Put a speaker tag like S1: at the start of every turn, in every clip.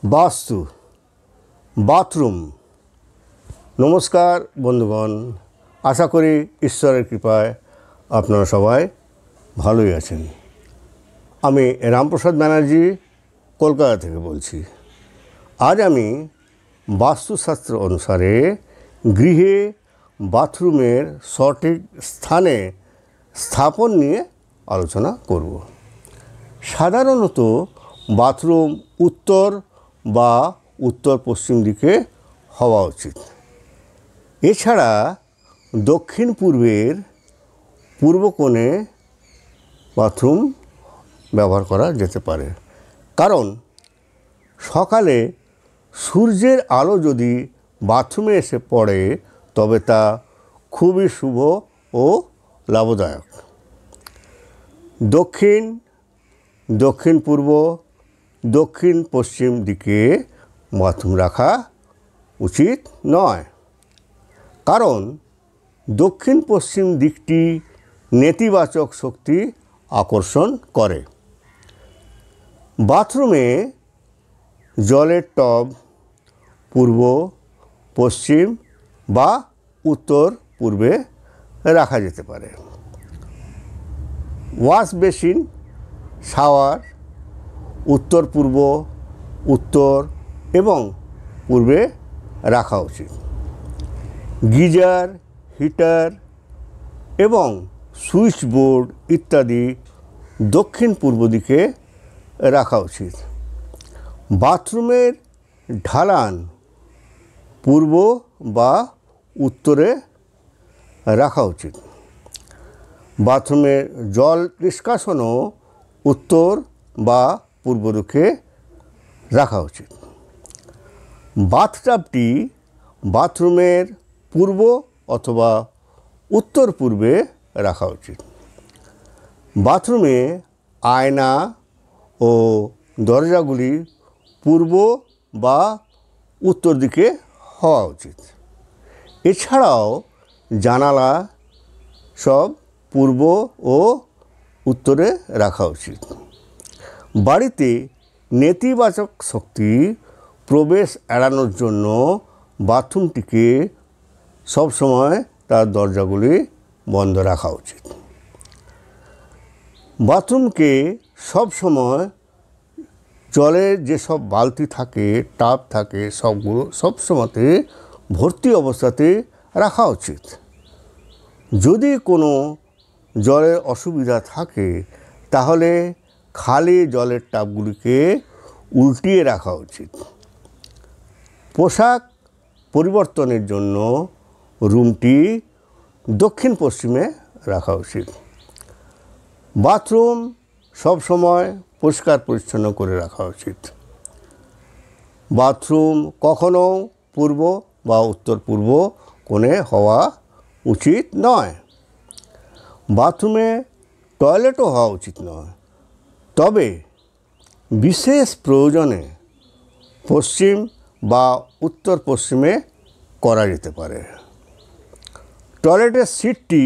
S1: বাস্তু বাথরুম। নমস্কার বন্ধুগণ, আশা করি ঈশ্বরের কৃপায় আপনারা সবাই ভালোই আছেন। আমি রামপ্রসাদ ব্যানার্জি কলকাতা থেকে বলছি। আজ আমি বাস্তুশাস্ত্র অনুসারে গৃহে বাথরুমের সঠিক স্থানে স্থাপন নিয়ে আলোচনা করব। সাধারণত বাথরুম উত্তর বা উত্তর পশ্চিম দিকে হওয়া উচিত। এছাড়া দক্ষিণ পূর্বের পূর্ব কোণে বাথরুম ব্যবহার করা যেতে পারে, কারণ সকালে সূর্যের আলো যদি বাথরুমে এসে পড়ে তবে তা খুবই শুভ ও লাভদায়ক। দক্ষিণ পূর্ব দক্ষিণ পশ্চিম দিকে বাথরুম রাখা উচিত নয়, কারণ দক্ষিণ পশ্চিম দিকটি নেতিবাচক শক্তি আকর্ষণ করে। বাথরুমে জলের টব পূর্ব পশ্চিম বা উত্তর পূর্বে রাখা যেতে পারে। ওয়াশ বেসিন শাওয়ার উত্তর পূর্ব উত্তর এবং পূর্বে রাখা উচিত। গিজার হিটার এবং সুইচ বোর্ড ইত্যাদি দক্ষিণ পূর্ব দিকে রাখা উচিত। বাথরুমের ঢালান পূর্ব বা উত্তরে রাখা উচিত। বাথরুমের জল নিষ্কাশনও উত্তর বা পূর্ব দিকে রাখা উচিত। বাথটাবটি বাথরুমের পূর্ব অথবা উত্তর পূর্বে রাখা উচিত। বাথরুমে আয়না ও দরজাগুলি পূর্ব বা উত্তর দিকে হওয়া উচিত। এছাড়াও জানালা সব পূর্ব ও উত্তরে রাখা উচিত। বাড়িতে নেতিবাচক শক্তি প্রবেশ এড়ানোর জন্য বাথরুমটিকে সবসময় তার দরজাগুলি বন্ধ রাখা উচিত। বাথরুমকে সবসময় জলের যেসব বালতি থাকে টাব থাকে সবগুলো সবসময়তে ভর্তি অবস্থাতে রাখা উচিত। যদি কোনো জলের অসুবিধা থাকে তাহলে খালি জলের টাবগুলিকে উল্টিয়ে রাখা উচিত। পোশাক পরিবর্তনের জন্য রুমটি দক্ষিণ পশ্চিমে রাখা উচিত। বাথরুম সবসময় পরিষ্কার পরিচ্ছন্ন করে রাখা উচিত। বাথরুম কখনো পূর্ব বা উত্তর পূর্ব কোণে হওয়া উচিত নয়। বাথরুমে টয়লেটও হওয়া উচিত নয়, তবে বিশেষ প্রয়োজনে পশ্চিম বা উত্তর পশ্চিমে করা যেতে পারে। টয়লেটের সিটটি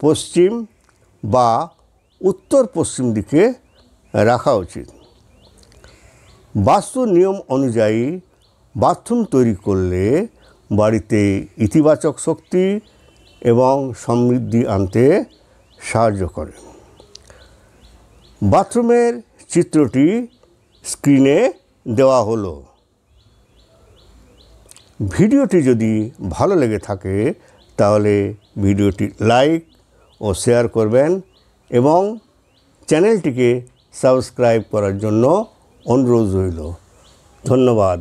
S1: পশ্চিম বা উত্তর পশ্চিম দিকে রাখা উচিত। বাস্তু নিয়ম অনুযায়ী বাথরুম তৈরি করলে বাড়িতে ইতিবাচক শক্তি এবং সমৃদ্ধি আনতে সাহায্য করে। বাথরুমের চিত্রটি স্ক্রিনে দেওয়া হলো। ভিডিওটি যদি ভালো লেগে থাকে তাহলে ভিডিওটি লাইক ও শেয়ার করবেন এবং চ্যানেলটিকে সাবস্ক্রাইব করার জন্য অনুরোধ রইল। ধন্যবাদ।